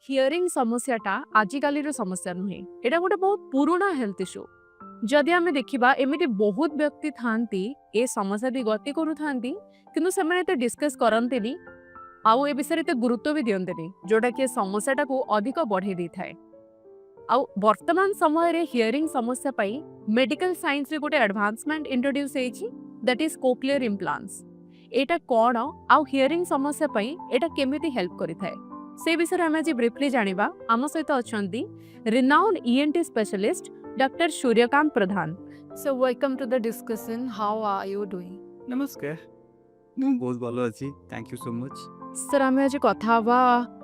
Hearing समस्याटा आजिकालीर समस्या नुहे एटा गोटे बहुत पुराना हेल्थ इश्यू जदि आमे देखिबा एमिति बहुत व्यक्ति थांती ए समस्या दी गति करू थांती किंतु सेमाने एते डिस्कस करंतेनी आउ ए विषय एते गुरुत्व भी दियंतेनी जोटा कि ए समस्याटा को अधिक बढ़े दी थाए आउ वर्तमान समय रे हियरिंग समस्या पई मेडिकल साइंस रे गोटे एडवांसमेंट इंट्रोड्यूस हेछि दैट इज कोक्लियर इम्प्लांट्स एटा कोन आउ हियरिंग समस्या पई एटा केमिति हेल्प करि थाए से विषय आम आज ब्रीफली जानिबा आम सहित अच्छी renowned ENT specialist doctor Suryakant Pradhan so welcome to the discussion how are you doing नमस्कार ମୁଁ ବହୁତ ଭଲ ଅଛି thank you so much sir आम आज कथा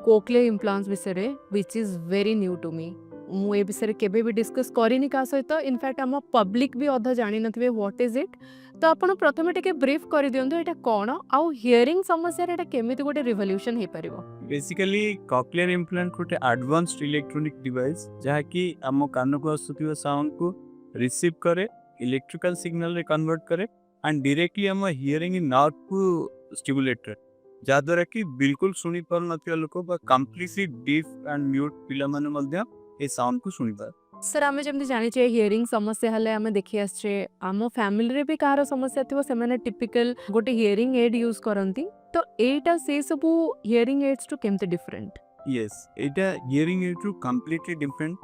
कोक्लियर इम्प्लांट्स विषय which is very new to me मु ए विषय केबे भी डिस्कस करिनी का सहित इनफैक्ट आम पब्लिक भी अध जानि नथिबे व्हाट इज इट तो आपण प्रथमे टिके ब्रीफ कर दियंतु एटा कोन आउ हियरिंग समस्या रे एटा केमिति गोटे रिवोल्यूशन हे परिबो बेसिकली कॉक्लियर इम्प्लांट गोटे एडवांस्ड इलेक्ट्रॉनिक डिवाइस जहाँ कि आम कान को आसुथिबा साउंड को रिसीव करे इलेक्ट्रिकल सिग्नल रे कन्वर्ट करे एंड डायरेक्टली आम हियरिंग नर्व को स्टिमुलेट करे जहाँद्वारा कि बिल्कुल शुणी पार नथिबा लोक बा कंप्लीटली डीफ एंड म्यूट पिला माने मध्य ए साउंड को शुणी पार सर आम जमी जाने हियरिंग समस्या हेल्ले आम देखी आसचे आम फैमिली रे भी कहार समस्या थी से टिपिकल गोटे हियरिंग एड यूज करती तो एटा से सब हियरिंग एड्स टू केमते डिफरेंट यस एटा हियरिंग एड टू कंप्लीटली डिफरेंट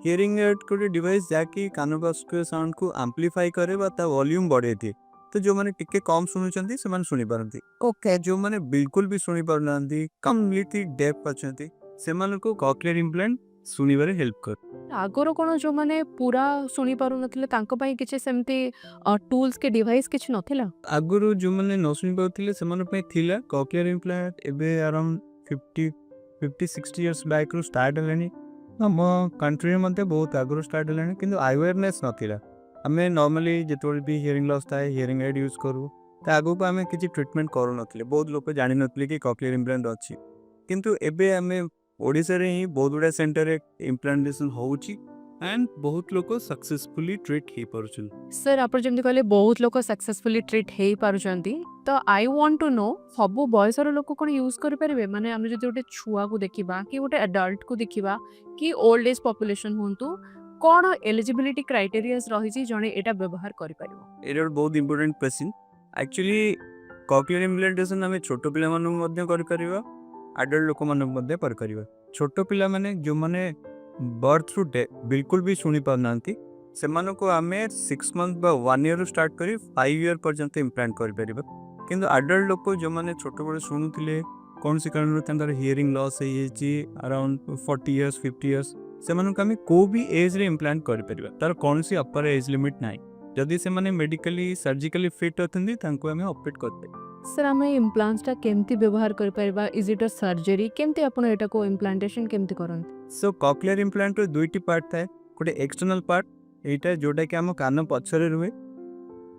हियरिंग एड गोटे डिवाइस जहाँकि कान को आसुथिबा साउंड को एम्प्लीफाई करे बा ता वॉल्यूम बढ़े दिए तो जो माने टिके कम सुनुचंती से माने सुनी पारंती ओके जो माने बिल्कुल भी सुनी पारनांती कंप्लीटली डेफ अछंती से माने को कॉक्लियर इम्प्लांट सुनिबारे हेल्प कर आगरो कोन जो माने पूरा सुनी पारु नथिले तांको पई किछि सेमती टूल्स के डिवाइस किछि नथिला आगुरु जो माने न सुनी पाउथिले से माने पई थिला कॉक्लियर इम्प्लांट एबे अराउंड 50 60 इयर्स बैक रो स्टार्ट हलेनी हम कंट्री मध्ये बहुत आगुरु स्टार्ट हलेनी किंतु अवेयरनेस नथिला हमें नॉर्मली जेतोल भी हियरिंग लॉस थाए हियरिंग एड यूज करू त आगु को हमें किछि ट्रीटमेंट करू नथिले बहुत लोक जानि नथिले कि कॉक्लियर इम्प्लांट अछि किंतु एबे हमें ओडिसा रे ही बहुत गुडा सेंटर रे इम्प्लांटेशन होउची एंड बहुत लोक सक्सेसफुली ट्रीट हे परछन सर आप जमी कहले बहुत लोग सक्सेसफुली ट्रीट हो पारुचंती तो आई वांट टू नो सब बयसर लोक कौन यूज कर पारे माने आम जो गोटे छुआ को देखा कि गोटे एडल्ट को देखा कि ओल्ड एज पॉपुलेशन होंतु कौन एलिजिबिलिटी क्राइटेरियाज रही जड़े एटा व्यवहार कर पारिबो एटा बहुत important question actually cochlear implantation हमें छोट पिला मानन मध्ये कर परिबा एडल्ट लोक मानन मध्ये कर परिबा छोट पिला माने जो माने बर्थ थ्रू डेथ बिल्कुल भी शुणी पारनांती से मानो को आमे 6 मंथ बा 1 ईयर स्टार्ट करी 5 ईयर पर्यंत इम्प्लांट कर परिबा किंतु एडल्ट लोक जो माने छोट बड़े शुणुथिले कौन सी कारण तांकर हियरिंग लॉस हेछि अराउंड 40 इयर्स 50 इयर्स से मानो आमे को भी एज रे इम्प्लांट कर परिबा तार कौन सी अपर एज लिमिट नाही जदि से माने मेडिकली सर्जिकली फिट अथंदी तांको आमे ऑपरेट करते सर आम इम्प्लांट्स टा केमती व्यवहार कर Paribas is it a surgery केमती आपण एटा को इम्प्लांटेशन केमती करंती सो कॉक्लियर इम्प्लांट रो दुईटी पार्ट थाए गोटे एक्सटर्नल पार्ट एटा जोटा कि आम कान पछरे रुहे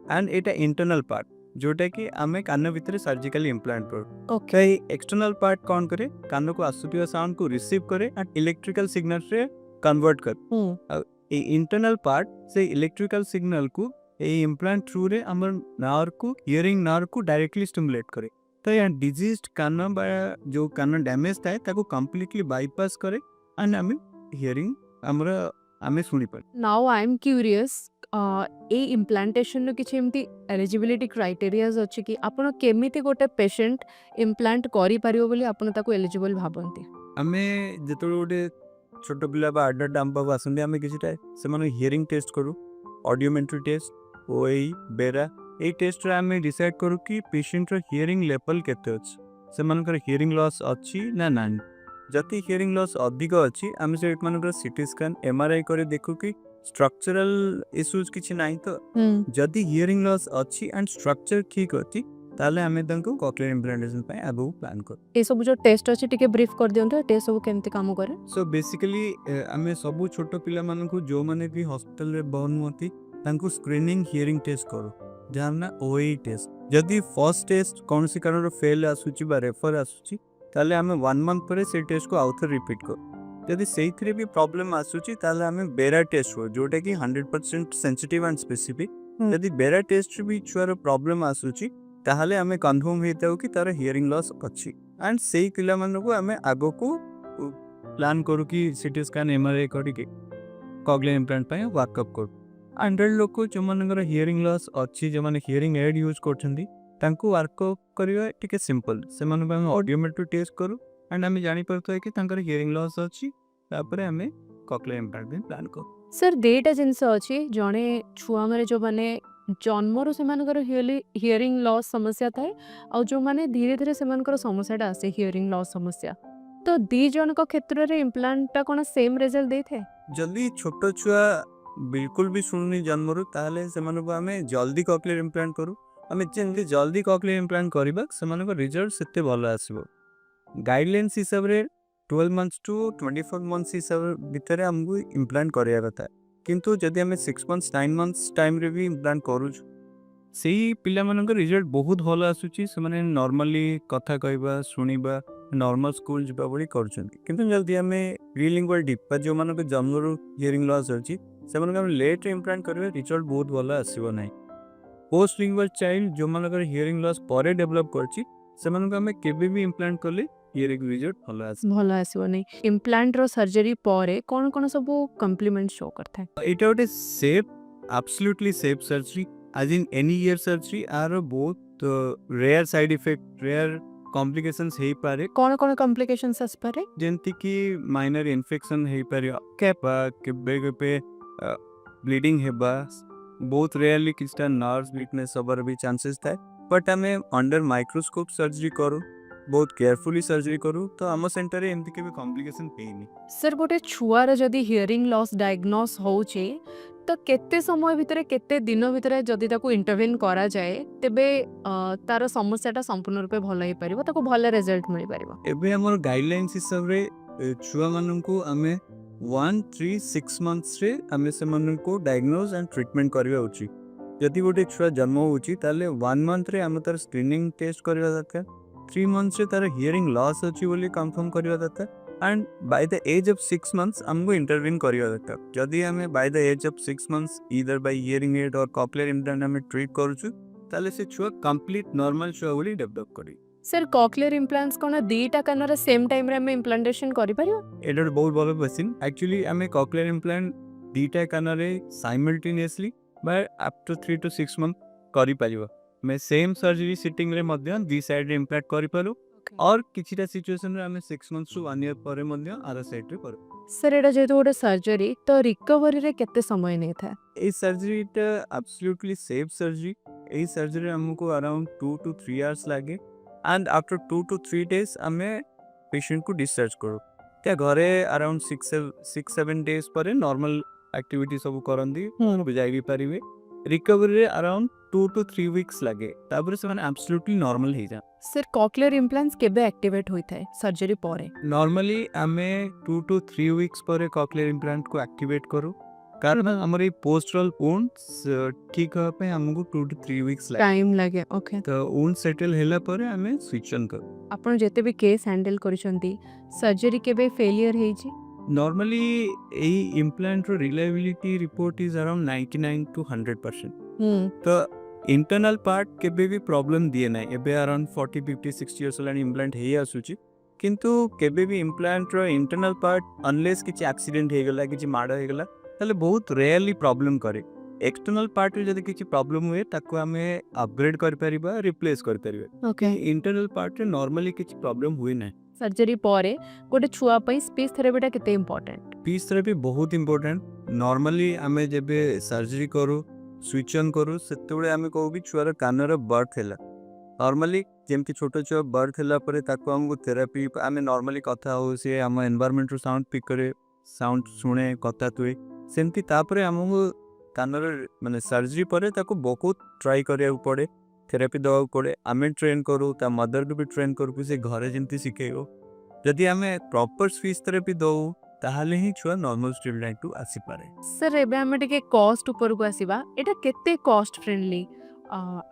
एंड एटा इंटरनल पार्ट जोटा कि आमे कान भितर सर्जिकली इम्प्लांट करू ओके एक्सटर्नल पार्ट कौन करे कान को आसुथिबा साउंड को रिसीव करे एंड इलेक्ट्रिकल सिग्नल रे कन्वर्ट कर इंटरनल पार्ट से इलेक्ट्रिकल सिग्नल को ए इम्प्लांट थ्रू रे हमर नर्व को हियरिंग नर्व को डायरेक्टली स्टिमुलेट करे तो या डिजीज्ड कान बा जो कान डैमेज थाए ताको कंप्लीटली बाईपास करे एंड हमें हियरिंग हमरा हमें सुनी पार now I am curious a implantation रो किछि एमती एलिजिबिलिटी क्राइटेरियाज अछि कि आपण केमिति गोटे पेशेंट इम्प्लांट करि पारिबो बोली आपण ताको एलिजिबल भाबंती हमें जेतो गोटे छोट पिला बा अडल्ट आम पाक आसंदी हमें किछटा से माने हियरिंग टेस्ट करू ऑडियोमेट्री टेस्ट ओई बेरा ए टेस्ट रे हमें डिसाइड करू कि पेशेंट रो हियरिंग लेवल केते अछि से मानकर हियरिंग लॉस अछि ना नाही जति हियरिंग लॉस अधिक अछि आम से मानकर सीटी स्कैन एमआरआई करे देखू कि स्ट्रक्चरल इश्यूज किछि नाही तो जति हियरिंग लॉस अछि एंड स्ट्रक्चर ठीक अछि ताले हमें तंको कॉक्लियर इम्प्लांटेशन पे आगु प्लान कर ए सब जो टेस्ट अछि टिके ब्रीफ कर दियंतो टेस्ट सब केमती काम करे सो बेसिकली हमें सब छोट पिला मानन को जो माने भी हॉस्पिटल रे बर्न होती तांको स्क्रीनिंग हियरिंग टेस्ट करो जहाँ ना ओई टेस्ट जदि फर्स्ट टेस्ट कौन सी कारण फेल आसुची बा रेफर आसुची ताले हमें 1 मंथ पर से टेस्ट को आउथर रिपीट करो जदि सेइथरे भी प्रॉब्लम आसुची ताले हमें बेरा टेस्ट हो जोटा कि 100% सेंसिटिव एंड स्पेसिफिक जदि बेरा टेस्ट भी छुआर प्रॉब्लम आसुची ताहले हमें कन्फर्म हेताउ कि तार हियरिंग लॉस अछि एंड सेई पिला मानको हमें आगो को ପ୍ଲାନ୍ କରୁ କି ସିଟି ସ୍କାନ୍ MRI କରିକି କକ୍ଲିୟର ଇମ୍ପ୍ଲାଣ୍ଟ ପାଇଁ ୱାର୍କଅପ୍ କରୁ। 100 ଲୋକ ଯେଉଁମାନଙ୍କର ହିୟରିଂ ଲସ୍ ଅଛି, ଯେଉଁମାନେ ହିୟରିଂ ଏଡ୍ ୟୁଜ୍ କରୁଛନ୍ତି, ତାଙ୍କୁ ୱାର୍କଅପ୍ କରିବା ଟିକେ ସିମ୍ପଲ୍। ସେମାନଙ୍କୁ ଆମେ ଅଡ଼ିଓମେଟ୍ରି ଟେଷ୍ଟ କରୁ ଆଣ୍ଡ ଆମେ ଜାଣିପାରୁଥିବା କି ତାଙ୍କର ହିୟରିଂ ଲସ୍ ଅଛି, ତାପରେ ଆମେ କକ୍ଲିୟର ଇମ୍ପ୍ଲାଣ୍ଟ ପାଇଁ ପ୍ଲାନ୍ କରୁ। ସାର୍ ଦୁଇଟା ଜିନିଷ ଅଛି, ଜଣେ ଛୁଆମାନେ ଯେଉଁମାନେ ଜନ୍ମରୁ ସେମାନଙ୍କର ହିୟରିଂ ଲସ୍ ସମସ୍ୟା ଥାଏ, ଆଉ ଯେଉଁମାନେ ଧୀରେ ଧୀରେ ସେମାନଙ୍କର ସମସ୍ୟାଟା ଆସେ ହିୟରିଂ ଲସ୍ ସମସ୍ୟା, ତ ଦୁଇ ଜଣଙ୍କ କ୍ଷେତ୍ରରେ ଇମ୍ପ୍ଲାଣ୍ଟଟା କ'ଣ ସେମ୍ ରେଜଲ୍ଟ ଦେଇଥାଏ? ଯଦି ଛୋଟ ଛୁଆ ବିଲକୁଲ ବି ଶୁଣୁନି ଜନ୍ମରୁ, ତାହେଲେ ସେମାନଙ୍କୁ ଆମେ ଜଲ୍ଦି କକ୍ଲିୟର ଇମ୍ପ୍ଲାଣ୍ଟ କରୁ। ଆମେ ଯେମିତି ଜଲ୍ଦି କକ୍ଲିୟର ଇମ୍ପ୍ଲାଣ୍ଟ କରିବା ସେମାନଙ୍କ ରେଜଲ୍ଟ ସେତେ ଭଲ ଆସିବ। ଗାଇଡ଼ଲାଇନ୍ସ ହିସାବରେ 12 months to 24 months ହିସାବ ଭିତରେ ଆମକୁ ଇମ୍ପ୍ଲାଣ୍ଟ କରିବା କଥା, କିନ୍ତୁ ଯଦି ଆମେ 6 months 9 months ଟାଇମ୍ରେ ବି ଇମ୍ପ୍ଲାଣ୍ଟ କରୁଛୁ, ସେଇ ପିଲାମାନଙ୍କ ରେଜଲ୍ଟ ବହୁତ ଭଲ ଆସୁଛି। ସେମାନେ ନର୍ମାଲି କଥା କହିବା, ଶୁଣିବା, ନର୍ମାଲ ସ୍କୁଲ ଯିବା ଭଳି କରୁଛନ୍ତି। କିନ୍ତୁ ଯଦି ଆମେ ପ୍ରିଲିଙ୍ଗୁଆଲ ଡିପ୍ ବା ଯେଉଁମାନଙ୍କ ଜନ୍ମରୁ ହିୟରିଂ ଲସ୍ ଅଛି, ସେମାନଙ୍କୁ ଆମେ ଲେଟ୍ରେ ଇମ୍ପ୍ଲାଣ୍ଟ କରିବା, ରେଜଲ୍ଟ ବହୁତ ଭଲ ଆସିବ ନାହିଁ। ପୋଷ୍ଟ ଲିଙ୍ଗୁଆଲ ଚାଇଲ୍ଡ ଯେଉଁମାନଙ୍କର ହିୟରିଂ ଲସ୍ ପରେ ଡେଭଲପ୍ କରିଛି, ସେମାନଙ୍କୁ ଆମେ କେବେ ବି ଇମ୍ପ୍ଲାଣ୍ଟ କଲେ ହିୟରିଂ ରେଜଲ୍ଟ ଭଲ ଆସିବ। ଭଲ ଆସିବନି। ଇମ୍ପ୍ଲାଣ୍ଟର ସର୍ଜରୀ ପରେ କ'ଣ କ'ଣ ସବୁ କମ୍ପ୍ଲିମେଣ୍ଟ ଶୋ କରିଥାଏ? ଏଇଟା ଗୋଟେ safe, absolutely safe surgery. As in any ear surgery, ଆର ବହୁତ rare side effect, rare complications ହେଇପାରେ, କ'ଣ କ'ଣ କମ୍ପ୍ଲିକେସନ୍ସ ଆସିପାରେ? ଯେମିତିକି ମାଇନର ଇନଫେକ୍ସନ୍ ହେଇପାରିବ, ବା କେବେ କେବେ ବ୍ଲିଡ଼ିଂ ହେବା, ବହୁତ ରେୟାରଲି କିଛିଟା ନର୍ଭ ୱିକନେସ୍ ହେବାର ବି ଚାନ୍ସେସ୍ ଥାଏ। ବଟ୍ ଆମେ ଅଣ୍ଡର ମାଇକ୍ରୋସ୍କୋପ୍ ସର୍ଜରୀ କରୁ, ବହୁତ କେୟାରଫୁଲି ସର୍ଜରୀ କରୁ, ତ ଆମ ସେଣ୍ଟରରେ ଏମିତି କେବେ କମ୍ପ୍ଲିକେସନ୍ ହେଇନି। ସାର୍ ଗୋଟେ ଛୁଆର ଯଦି ହିୟରିଂ ଲସ୍ ଡାୟଗ୍ନୋସ୍ ହେଉଛି, ତ କେତେ ସମୟ ଭିତରେ, କେତେ ଦିନ ଭିତରେ ଯଦି ତାକୁ ଇଣ୍ଟରଭେନ୍ କରାଯାଏ, ତେବେ ତାର ସମସ୍ୟାଟା ସମ୍ପୂର୍ଣ୍ଣ ରୂପେ ଭଲ ହେଇପାରିବ, ତାକୁ ଭଲ ରେଜଲ୍ଟ ମିଳିପାରିବ? ଏବେ ଆମର ଗାଇଡ଼ଲାଇନ୍ସ ହିସାବରେ ଛୁଆମାନଙ୍କୁ ଆମେ 1, 3, 6 monthsରେ ଆମେ ସେମାନଙ୍କୁ ଡାୟଗ୍ନୋଜ୍ ଆଣ୍ଡ ଟ୍ରିଟମେଣ୍ଟ କରିବା ଉଚିତ। ଯଦି ଗୋଟେ ଛୁଆ ଜନ୍ମ ହେଉଛି, ତାହେଲେ 1 monthରେ ଆମେ ତାର ସ୍କ୍ରିନିଂ ଟେଷ୍ଟ କରିବା ଦରକାର। 3 monthsରେ ତାର ହିୟରିଂ ଲସ୍ ଅଛି ବୋଲି କନଫର୍ମ କରିବା ଦରକାର। And by the age of 6 months ଆମକୁ ଇଣ୍ଟରଭିନ୍ କରିବା ଦରକାର। ଯଦି ଆମେ by the age of 6 months either by hearing aid or cochlear implant ଆମେ ଟ୍ରିଟ୍ କରୁଛୁ, ତାହେଲେ ସେ ଛୁଆ କମ୍ପ୍ଲିଟ୍ ନର୍ମାଲ ଛୁଆ ଭଳି ଡେଭଲପ୍ କରିବ। ସାର୍ କକ୍ଲିୟର ଇମ୍ପ୍ଲାଣ୍ଟସ୍ କ'ଣ ଦୁଇଟା କାନରେ ସେମ୍ ଟାଇମ୍ରେ ଆମେ ଇମ୍ପ୍ଲାଣ୍ଟେସନ୍ କରିପାରିବା? ଏଇଟା ଗୋଟେ ବହୁତ ଭଲ କ୍ୱେଶ୍ଚିନ୍। ଆକ୍ଚୁଆଲି ଆମେ କକ୍ଲିୟର ଇମ୍ପ୍ଲାଣ୍ଟ ଦୁଇଟା କାନରେ ସାଇମଲ୍ଟେନିୟସଲି ବା ଆଫ୍ଟର 3 to 6 months କରିପାରିବ। ଆମେ ସେମ୍ ସର୍ଜରୀ ସିଟିଂରେ ମଧ୍ୟ ଦୁଇ ସାଇଡ଼୍ରେ ଇମ୍ପ୍ଲାଣ୍ଟ କରିପାରୁ, ଅର୍ କିଛିଟା ସିଚୁଏସନ୍ରେ ଆମେ 6 months to 1 year ପରେ ମଧ୍ୟ ଆର ସାଇଡ଼୍ରେ କରୁ। ସାର୍ ଏଇଟା ଯେହେତୁ ଗୋଟେ ସର୍ଜରୀ, ତ ରିକଭରିରେ କେତେ ସମୟ ନେଇଥାଏ? এই ସର୍ଜରୀଟା ଆବସଲ୍ୟୁଟଲି ସେଫ୍ ସର୍ଜରୀ। এই ସର୍ଜରୀ ଆମକୁ ଆରାଉଣ୍ଡ 2 to 3 hours ଲାଗେ ଆଣ୍ଡ ଆଫ୍ଟର 2 to 3 days ଆମେ ପେସେଣ୍ଟକୁ ଡିସଚାର୍ଜ କରୁ। त्या ଘରେ ଆରାଉଣ୍ଡ 6-7 days ପରେ ନର୍ମାଲ ଆକ୍ଟିଭିଟି ସବୁ କରନ୍ତି, ଯାଇ ବି ପାରିବେ। ରିକଭରିରେ ଆରାଉଣ୍ଡ 2 to 3 weeks ଲାଗେ, ତାପରେ ସେମାନେ ଆବସଲ୍ୟୁଟଲି ନର୍ମାଲ ହେଇଯାନ୍ତି। ସାର୍ କକ୍ଲିୟର ଇମ୍ପ୍ଲାଣ୍ଟସ୍ କେବେ ଆକ୍ଟିଭେଟ୍ ହୋଇଥାଏ ସର୍ଜରୀ ପରେ? ନର୍ମାଲି ଆମେ 2 to 3 weeks ପରେ କକ୍ଲିୟର ଇମ୍ପ୍ଲାଣ୍ଟକୁ ଆକ୍ଟିଭେଟ୍ କରୁ, କାରଣ ଆମର ଏଇ ପୋଷ୍ଟରାଲ ଉଣ୍ଡସ୍ ଠିକ୍ ହେବା ପାଇଁ ଆମକୁ 2 to 3 weeks ଲାଗେ। ଟାଇମ୍ ଲାଗେ। ଓକେ। ତ ଉଣ୍ଡ ସେଟଲ୍ ହେଲା ପରେ ଆମେ ସୁଇଚ୍ ଅନ୍ କରୁ। ଆପଣ ଯେତେ ବି କେସ୍ ହ୍ୟାଣ୍ଡେଲ୍ କରିଛନ୍ତି, ସର୍ଜରୀ କେବେ ଫେଲିୟର ହେଇଛି? ନର୍ମାଲି ଏଇ ଇମ୍ପ୍ଲାଣ୍ଟର reliability report is around 99 to 100%। ତ ଇଣ୍ଟରନାଲ ପାର୍ଟ କେବେ ବି ପ୍ରୋବ୍ଲେମ୍ ଦିଏ ନାହିଁ। ଏବେ ଆରାଉଣ୍ଡ 40, 50, 60 years ହେଲାଣି ଇମ୍ପ୍ଲାଣ୍ଟ ହେଇ ଆସୁଛି, କିନ୍ତୁ କେବେ ବି ଇମ୍ପ୍ଲାଣ୍ଟର ଇଣ୍ଟରନାଲ ପାର୍ଟ ଅନଲେସ୍ କିଛି ଆକ୍ସିଡେଣ୍ଟ ହେଇଗଲା, କିଛି ମାଡ଼ ହେଇଗଲା, ତାହେଲେ ବହୁତ ରେୟାରଲି ପ୍ରୋବ୍ଲେମ୍ କରେ। ଏକ୍ସଟର୍ନାଲ ପାର୍ଟରେ ଯଦି କିଛି ପ୍ରୋବ୍ଲେମ୍ ହୁଏ, ତାକୁ ଆମେ ଅପଗ୍ରେଡ୍ କରିପାରିବା, ରିପ୍ଲେସ୍ କରିପାରିବା। ଓକେ। ଇଣ୍ଟରନାଲ ପାର୍ଟରେ ନର୍ମାଲି କିଛି ପ୍ରୋବ୍ଲେମ୍ ହୁଏ ନାହିଁ। ସର୍ଜରୀ ପରେ ଗୋଟେ ଛୁଆ ପାଇଁ ସ୍ପିଚ୍ ଥେରାପିଟା କେତେ ଇମ୍ପୋର୍ଟାଣ୍ଟ? ସ୍ପିଚ୍ ଥେରାପି ବହୁତ ଇମ୍ପୋର୍ଟାଣ୍ଟ। ନର୍ମାଲି ଆମେ ଯେବେ ସର୍ଜରୀ କରୁ, ସୁଇଚ୍ ଅନ୍ କରୁ, ସେତେବେଳେ ଆମେ କହୁ କି ଛୁଆର କାନର ବର୍ଥ ହେଲା। ନର୍ମାଲି ଯେମିତି ଛୋଟ ଛୁଆ ବର୍ଥ ହେଲା ପରେ ତାକୁ ଆମକୁ ଥେରାପି, ଆମେ ନର୍ମାଲି କଥା ହଉ, ସେ ଆମ ଏନଭାରମେଣ୍ଟରୁ ସାଉଣ୍ଡ ପିକ୍ କରେ, ସାଉଣ୍ଡ ଶୁଣେ, କଥା ତୁଏ, ସେମିତି ତାପରେ ଆମକୁ କାନର ମାନେ ସର୍ଜରୀ ପରେ ତାକୁ ବହୁତ ଟ୍ରାଏ କରିବାକୁ ପଡ଼େ, ଥେରାପି ଦେବାକୁ ପଡ଼େ। ଆମେ ଟ୍ରେନ୍ କରୁ, ତା ମଦରକୁ ବି ଟ୍ରେନ୍ କରୁ କି ସେ ଘରେ ଯେମିତି ଶିଖେଇବ। ଯଦି ଆମେ ପ୍ରପର ସ୍ପିଚ୍ ଥେରାପି ଦେଉ, ତାହେଲେ ହିଁ ଛୁଆ ନର୍ମାଲ ଷ୍ଟିମୁଲାଇଟକୁ ଆସିପାରେ। ସାର୍ ଏବେ ଆମେ ଟିକେ କଷ୍ଟ ଉପରକୁ ଆସିବା। ଏଇଟା କେତେ କଷ୍ଟ ଫ୍ରେଣ୍ଡଲି?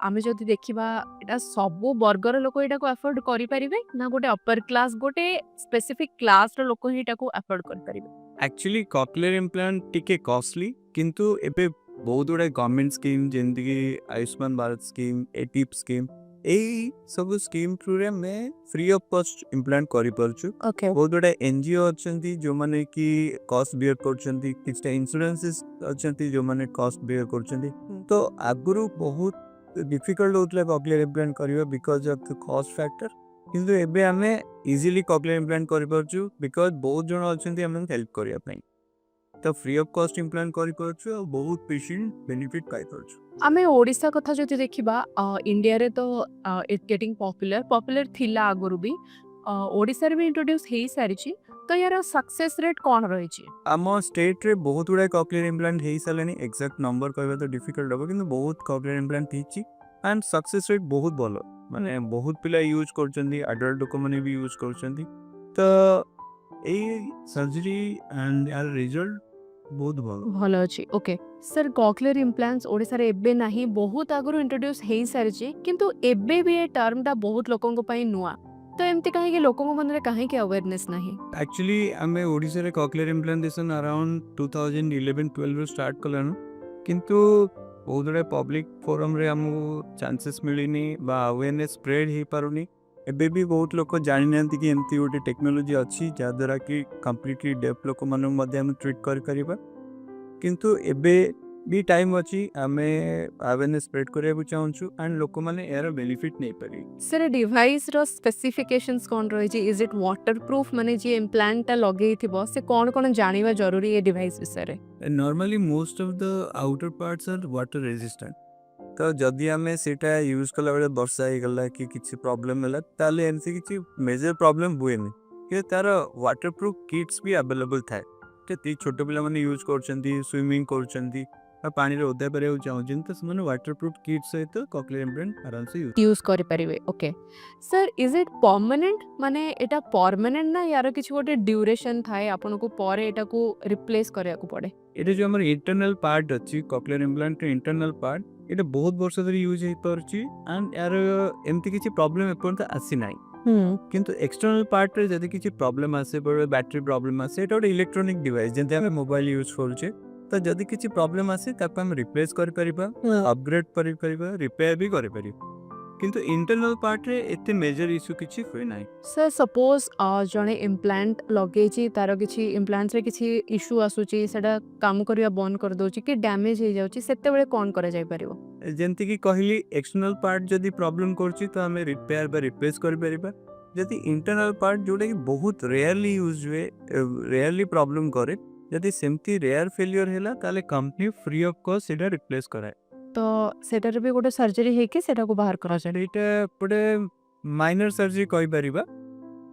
ଆମେ ଯଦି ଦେଖିବା, ଏଇଟା ସବୁ ବର୍ଗର ଲୋକ ଏଇଟାକୁ ଆଫୋର୍ଡ କରିପାରିବେ, ନା ଗୋଟେ ଅପର କ୍ଲାସ୍, ଗୋଟେ ସ୍ପେସିଫିକ୍ କ୍ଲାସ୍ର ଲୋକ ହିଁ ଏଟାକୁ ଆଫୋର୍ଡ କରିପାରିବେ? ଆକ୍ଚୁଆଲି କକ୍ଲିୟର ଇମ୍ପ୍ଲାଣ୍ଟ ଟିକେ କଷ୍ଟଲି, କିନ୍ତୁ ଏବେ ବହୁତ ଗୁଡ଼ାଏ ଗଭର୍ଣ୍ଣମେଣ୍ଟ ସ୍କିମ୍ ଯେମିତିକି ଆୟୁଷ୍ମାନ ଭାରତ ସ୍କିମ୍, ଏଟିପ୍ ସ୍କିମ୍, एई सब स्कीम थ्रू रे मैं फ्री ऑफ कॉस्ट इम्प्लांट करि परछु। ओके बहुत गुड़ा एनजीओ अच्छी जो माने कि कॉस्ट बियर करछंती, किछटा इंश्योरेंसेस अच्छी जो माने कॉस्ट बियर करछंती। तो आगुरु बहुत डिफिकल्ट होतले कॉक्लियर इम्प्लांट करियो because of the cost factor, किंतु एबे हमें इजीली कॉक्लियर इम्प्लांट करि परछु बिकॉज बहुत जण अच्छी हमें हेल्प करिया पई। तो फ्री ऑफ कॉस्ट इम्प्लांट करि परछु और बहुत पेशेंट बेनिफिट पाई परछु। आमे ओडिशा कथा जदि देखिबा इंडिया रे तो इट गेटिंग पॉपुलर थिला आगुरु भी ओडिशा रे भी इंट्रोड्यूस हेई सारिची। तो यार सक्सेस रेट कोन रहिची? आम स्टेट रे बहुत गुड़ा कॉक्लियर इम्प्लांट हो सारे, एक्जाक्ट नंबर कहवा तो डिफिकल्ट हम, कि बहुत कॉक्लियर इम्प्लांट होती एंड सक्सेस रेट बहुत भल, माने बहुत पिला यूज कर, अडल्ट लोक मैंने भी यूज कर। तो यही सर्जरी एंड यार रिजल्ट बहुत भल। भल अछि okay. Sir cochlear implants Odisha रे एबे नाही, बहुत आगुरु इंट्रोड्यूस हेई सारिची, किंतु एबे भी ए टर्म टा बहुत लोकन को पई नुआ। तो एमती काहे कि लोकन को मन रे काहे कि अवेयरनेस नाही? एक्चुअली आम ओडिशा रे कॉक्लियर इम्प्लांटेशन अराउंड 2011-12 रू स्टार्ट कलानु, किंतु बहुत गुड़ा पब्लिक फोरम रे हमको चांसेस मिलनी बा अवेयरनेस स्प्रेड हो पारुनी। एबे भी बहुत लोग जानी ना कि एमती गोटे टेक्नोलोजी अच्छी जहाद्वारा कि कम्प्लीटली डेफ लोक मानक ट्रीट कर, किंतु एबे भी टाइम अच्छी आम अवेयरनेस स्प्रेड करने चाहूँ एंड लोक मैंने यार बेनिफिट नहीं पारे। सर डिवाइस रो स्पेसिफिकेशंस कोन रहिची? Is it waterproof? माने जे इम्प्लांट टा लगेई थिबो से कोन जानिबा जरूरी ए डिवाइस विषय रे? Normally most of the outer parts are water resistant. तो जदि आम सेटा यूज कला बेले वर्षा हो गला कि किसी प्रॉब्लम है ताले एमसी किसी मेजर प्रॉब्लम हुए नहीं, कि तार वाटरप्रूफ किट्स भी अवेलेबल थाए। तो छोट पिला माने यूज कर स्विमिंग कर पानी रे ओदा पारे चाहूँ तो से वाटरप्रूफ किट सहित कॉक्लियर इम्प्लांट आराम से यूज करि परिवे okay. Sir is it permanent? माने एटा परमानेंट ना यार किछि गोटे ड्यूरेशन थाए आपन को परे एटा को रिप्लेस करिया को पड़े? ये जो हमारे इंटरनल पार्ट अच्छी कॉक्लियर इम्प्लांट इंटरनल पार्ट, ये बहुत वर्ष धरी यूज हो पार्ची एंड यार एमती किसी प्रॉब्लम एपर्यंत आसी ना, किंतु एक्सटर्नल पार्ट रे जदि किसी प्रॉब्लम आसे बैटरी प्रॉब्लम आसे एटा गोटे इलेक्ट्रॉनिक डिवाइस जेंते हम मोबाइल यूज करूचे, तो जदि किसी प्रॉब्लम आसे ताको हम रिप्लेस कर परिबा, अपग्रेड करि परिबा, रिपेयर भी करि परिबा, किंतु इंटरनल पार्ट रे एते मेजर इश्यू किछि होय नाही। सर सपोज जणे इम्प्लांट लगेची तार किछि इम्प्लांट्स रे किछि इश्यू आसुची सेटा काम करिया बंद कर दोची कि डैमेज हो जाउची, सेते बेले कोन करा जाय परिबो? जेंति कि कहली एक्सटर्नल पार्ट जदि प्रॉब्लम करछि तो हमें रिपेयर बा रिप्लेस कर परिबा। जदि इंटरनल पार्ट जोटा कि बहुत रेयरली यूज हुए, रेयरली प्रॉब्लम करे, जदि सेमती रेयर फेलियर हैला ताले कंपनी फ्री ऑफ कॉस्ट सेटा रिप्लेस कराए। तो सेटार भी गोटे सर्जरी है कि सेटा को बाहर करा जाय? एटा पड़े माइनर सर्जरी कहि परिबा,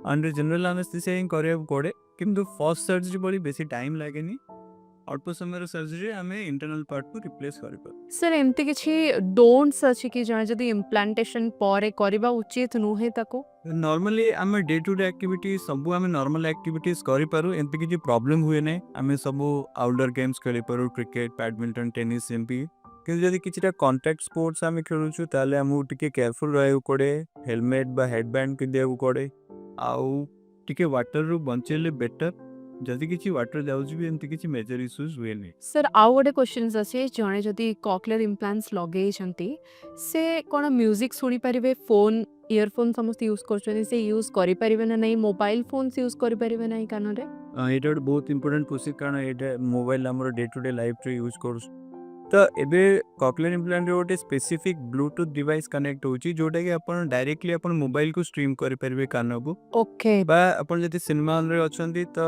अंडर जनरल एनेस्थीसिया ही करे पड़े, किंतु फर्स्ट सर्जरी बड़ी बेसी टाइम लागेनी, अल्प समय सर्जरी हमें इंटरनल पार्ट को रिप्लेस कर। सर एमती किछि डोंट्स अछि कि जणे जदि इम्प्लांटेशन परे करबा उचित नुहे ताको? नॉर्मली आम डे टू डे एक्टिविटी सब आम नॉर्मल एक्टिविटीज करि पारू, एमती किछि प्रॉब्लम हुए नै। आम सब आउटडोर गेम्स खेली Paru, cricket, badminton, tennis MP, कि जदि किछिटा कॉन्टैक्ट स्पोर्ट्स आम खेलुछु ताले हमहु टिके केयरफुल रहउ पड़े, हेलमेट बा हेडबैंड पिंधिया पड़े, आउ टिके वाटर रु बंचेले बेटर। जदि किछि वाटर जाउछि भी एमती किछि मेजर इश्यूज हुए नै। सर आउ गोटे क्वेश्चन अछि जणे जदि कॉक्लियर इम्प्लांट्स लगेई छंती से कोन म्यूजिक सुनी परिबे? फोन इयरफोन समस्त यूज करछनी से यूज करि परिबे ना नहीं? मोबाइल फोन से यूज करि परिबे नाही कान रे? एटा गोटे बहुत इंपोर्टेंट क्वेश्चन, कारण एटा मोबाइल हमर डे टू डे लाइफ रे यूज करू। तो एबे कॉक्लियर इम्प्लांट रे गोटे स्पेसिफिक ब्लूटूथ डिवाइस कनेक्ट होची जोटा कि अपन डायरेक्टली अपन मोबाइल को स्ट्रीम करि परिबे कान को। ओके बा अपन जति सिनेमा हॉल रे अछंती तो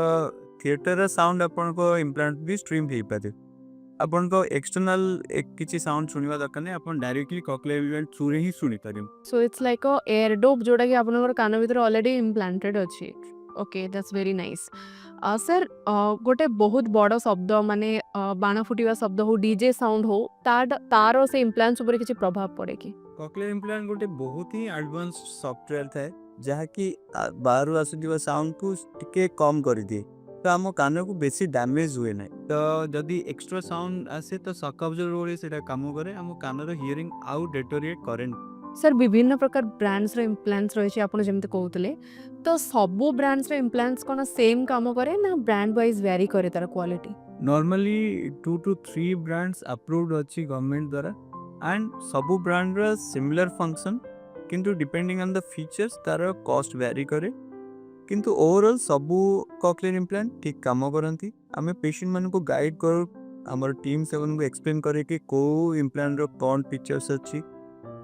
थिएटर रा साउंड अपन को इम्प्लांट भी स्ट्रीम हे पारे। अपन को एक्सटर्नल एक किछि साउंड सुनिबा दरकार नै, अपन डायरेक्टली कॉक्लियर इम्प्लांट थ्रू रे ही सुनि पारिम। So it's like a ear drop जोटा कि आपनकर कान भीतर ऑलरेडी इम्प्लांटेड अछि। Okay that's very nice. Sir गोटे बहुत बड़ शब्द माने बाण फुटिवा शब्द हो, डीजे साउंड हो, तार से इम्प्लांट्स ऊपर किछि प्रभाव पड़े कि? कॉक्लियर इम्प्लांट गोटे बहुत ही एडवांस सॉफ्टवेयर थाए जहाँ कि बाहर आसुवा साउंड को टिके कम कर दिए, तो आम कान को बेसी डैमेज हुए ना। तो जदि एक्स्ट्रा साउंड आसे तो शॉक अब्जॉर्बर से काम करे, आम कान हियरिंग आउ डेटोरिएट करेन। सर विभिन्न प्रकार ब्रांड्स रे इम्प्लांट्स रही आपन जेमते कहउतले, तो सबो ब्रांड्स रे इम्प्लांट्स कोन सेम काम करे ना ब्रांड वाइज वेरी करे तार quality? Normally 2 to 3 brands approved अच्छी गवर्नमेंट द्वारा, एंड सबू ब्रांड रा सिमिलर फंक्शन, किंतु डिपेंडिंग ऑन द फीचर्स तार कॉस्ट वैरी करे किंतु ओवरऑल सबू कॉक्लियर इम्प्लांट ठीक काम करती आम पेशेंट मान को गाइड कर आमर टीम से एक्सप्लेन करे कि को इम्प्लांट रो कौन फीचर्स अच्छी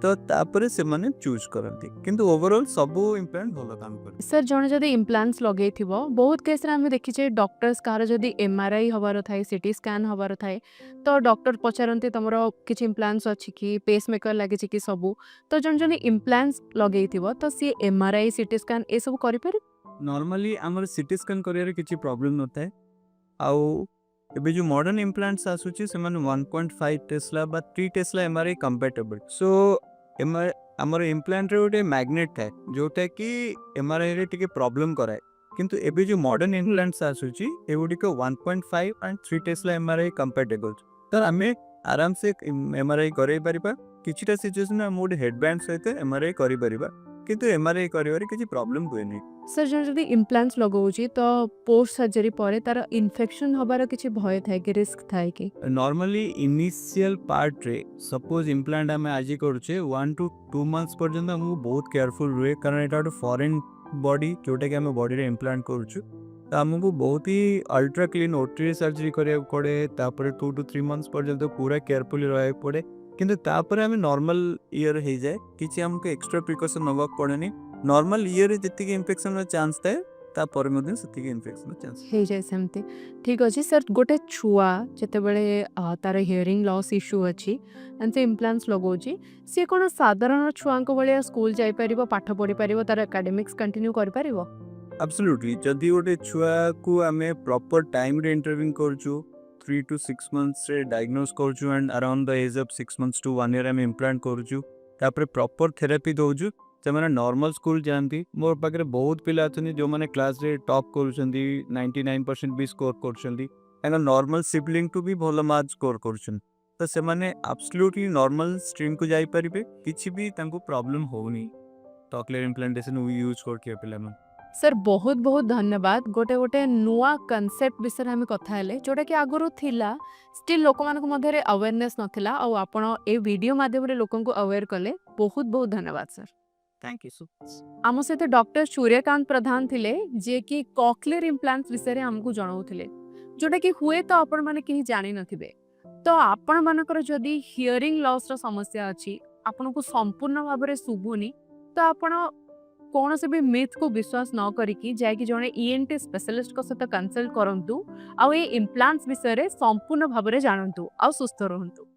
तो तापरे से माने चूज करती किंतु ओवरऑल सबू इम्प्लांट भलो काम करे। सर जड़े जदि इम्प्लांट्स लगे बहुत केस आम देखीचे डॉक्टर्स कहार जदि एमआरआई हबार थाए सीटी स्कैन हबार थाए तो डॉक्टर पचारती तुम किसी इम्प्लांट्स अच्छी कि पेस मेकर लगे कि सबू तो जन जन इम्प्लांट्स लगे तो सी एमआरआई सीटी स्कैन ए सब करें। नॉर्मली आमर सीटी स्कैन करियर किसी प्रॉब्लम न थाए आउ एबे जो मॉडर्न इम्प्लांट्स आसुची से माने 1.5 टेस्ला बा 3 टेस्ला एमआरआई कंपैटिबल सो आमर इम्प्लांट रे गोटे मैग्नेट थाए जोटा कि एमआरआई रे टिके प्रॉब्लम कराए किंतु एबे जो मॉडर्न इम्प्लांट्स आसुची एगुडी को 1.5 एंड 3 टेस्ला एमआरआई कंपैटिबल तो आमे आराम से एमआरआई करे परिबा किछिटा सिचुएशन हम गोटे हेडबैंड सहित एमआरआई करि परिबा किंतु एमआरआई करिवारे किछि प्रॉब्लम हुए नहीं। सर जब इम्प्लांट्स लगाऊँ तो पोस्ट सर्जरी पर तार इन्फेक्शन हबार किसी भय थाए कि रिस्क थाए कि नॉर्मली इनिशियल पार्ट रे सपोज इम्प्लांट आम आज करुचे 1 to 2 months पर्यंत हमको बहुत केयरफुल रुए कारण एटा गोटे फॉरेन बॉडी जोटा कि आम बॉडी रे इम्प्लांट करुचु तो आमको बहुत ही अल्ट्रा क्लीन ओटी सर्जरी करिया पड़े तापर 2 to 3 months पर्यंत पूरा केयरफुली रहा पड़े किंतु तापर आम नॉर्मल ईयर हो जाए किसी हमको एक्स्ट्रा प्रिकॉशन नवाक पड़ेनी नॉर्मल ईयर जी इन्फेक्शन चांस थाए तापर इन्फेक्शन चांस हो जाए सेमती ठीक अच्छे सर गोटे छुआ जितेबले तार हियरिंग लॉस इश्यू अच्छी एंड से इम्प्लांट्स लगाऊँ सी कौन साधारण छुआ भाया स्कूल जापर पाठ पढ़ी पार तार एकाडेमिक्स कंटिन्यू कर एब्सोल्युटली जदि गोटे छुआ को आम प्रॉपर टाइम रे इंटरव्यू करछु 3 to 6 months रे डायग्नोज करछु and around the age of 6 months to 1 year आम इम्प्लांट करछु तापर प्रॉपर थेरेपी दउछु से मैंने नॉर्मल स्कूल जाती मोर पाखे बहुत पिला अच्छा जो मैंने क्लास रे टॉप कर 99% भी स्कोर कर नॉर्मल सिबलिंग टू भी भल मार्क स्कोर कर तो से माने एब्सोल्युटली नॉर्मल स्ट्रीम को जाई परिबे किछि भी तांको प्रॉब्लम होनी कॉक्लियर इम्प्लांटेशन यूज करके पिला मन। सर बहुत बहुत धन्यवाद गोटे गोटे नुआ कनसेप्ट विषय आम कथा जोटा कि आगुरी थिला स्टिल लोक मध्य अवेयरनेस नथिला और आपण ए वीडियो माध्यम रे लोकन को अवेयर कले बहुत बहुत धन्यवाद sir. Thank you so much. आम सहित डॉक्टर सूर्यकांत प्रधान थिले जे कि कॉक्लियर इम्प्लांट्स विषय आमको जणाउथिले जोटा कि हुए तो आपण माने केही जानि नथिबे तो आपण मानकर जदी हियरिंग लॉस रो समस्या अछि आपण को संपूर्ण भाव में शुभुनी तो आपण कौन से भी मिथ को विश्वास न करिकी जायकि जने ईएनटी स्पेशलिस्ट को सहित कंसल्ट करंतु आ ए इम्प्लांट्स विषय रे संपूर्ण भाव में जानंतु आ सुस्थ रहंतु।